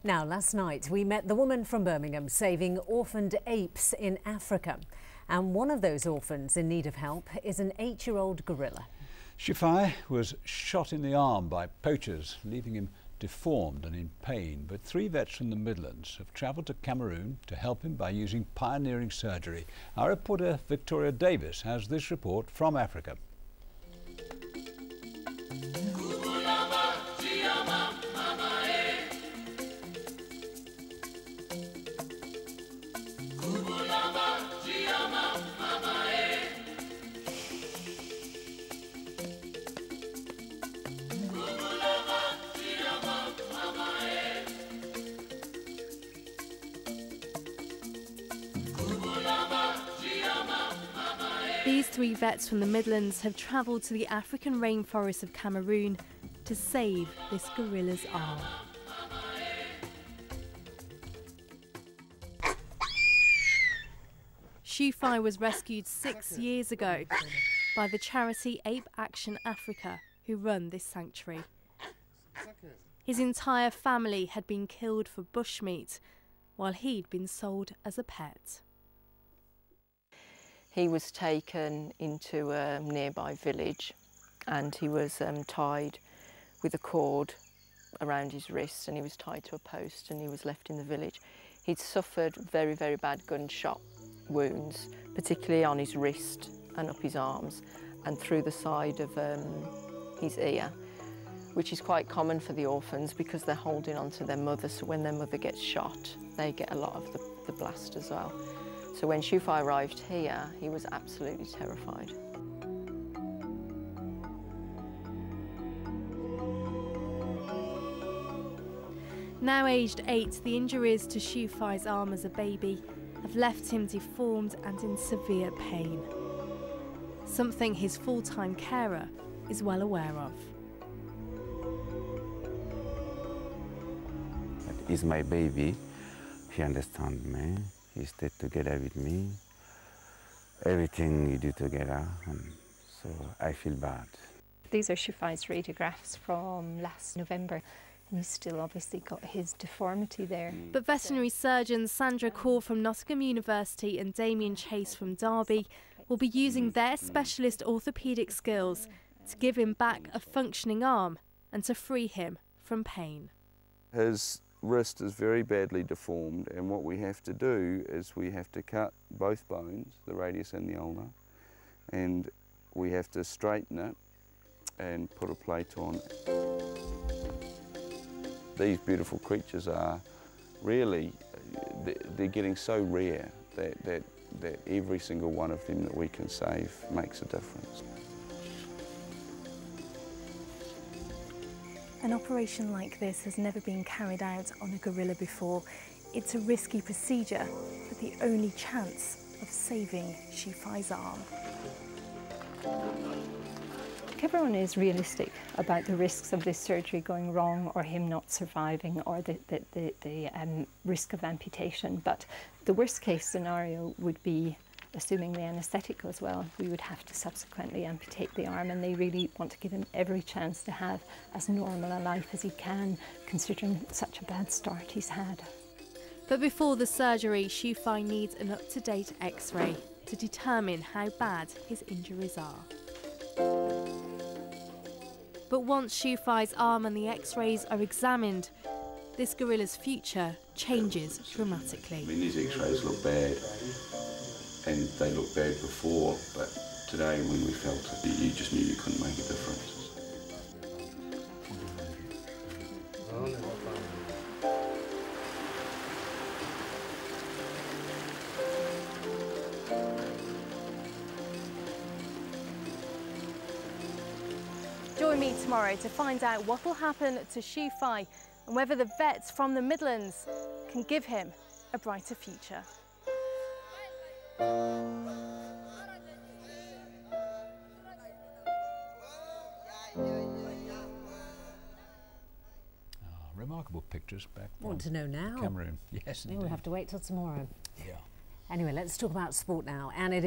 Now, last night we met the woman from Birmingham saving orphaned apes in Africa. And one of those orphans in need of help is an 8-year-old gorilla. Shifai was shot in the arm by poachers, leaving him deformed and in pain. But 3 vets from the Midlands have travelled to Cameroon to help him by using pioneering surgery. Our reporter Victoria Davis has this report from Africa. These 3 vets from the Midlands have travelled to the African rainforests of Cameroon to save this gorilla's arm. Shifai was rescued 6 years ago by the charity Ape Action Africa, who run this sanctuary. His entire family had been killed for bushmeat, while he'd been sold as a pet. He was taken into a nearby village and he was tied with a cord around his wrist, and he was tied to a post and he was left in the village. He'd suffered very, very bad gunshot wounds, particularly on his wrist and up his arms and through the side of his ear, which is quite common for the orphans because they're holding on to their mother, so when their mother gets shot, they get a lot of the blast as well. So when Shifai arrived here, he was absolutely terrified. Now aged 8, the injuries to Shifai's arm as a baby have left him deformed and in severe pain. Something his full-time carer is well aware of. He's my baby. He understands me. He stayed together with me. Everything we do together, and so I feel bad. These are Shifai's radiographs from last November, and he's still obviously got his deformity there. But veterinary surgeons Sandra Core from Nottingham University and Damien Chase from Derby will be using their specialist orthopaedic skills to give him back a functioning arm and to free him from pain. His wrist is very badly deformed, and what we have to do is we have to cut both bones, the radius and the ulnar, and we have to straighten it and put a plate on. These beautiful creatures are really, they're getting so rare that every single one of them that we can save makes a difference. An operation like this has never been carried out on a gorilla before. It's a risky procedure, but the only chance of saving Shifai's arm. Everyone is realistic about the risks of this surgery going wrong or him not surviving or the risk of amputation, but the worst case scenario would be, assuming the anaesthetic goes well, we would have to subsequently amputate the arm, and they really want to give him every chance to have as normal a life as he can, considering such a bad start he's had. But before the surgery, Shifai needs an up-to-date X-ray to determine how bad his injuries are. But once Shifai's arm and the X-rays are examined, this gorilla's future changes dramatically. I mean, these X-rays look bad, and they looked bad before, but today when we felt it, you just knew you couldn't make a difference. Join me tomorrow to find out what will happen to Shifai and whether the vets from the Midlands can give him a brighter future. Remarkable pictures back. Want to know now? Cameroon, yes. We'll have to wait till tomorrow. Yeah. Anyway, let's talk about sport now, and it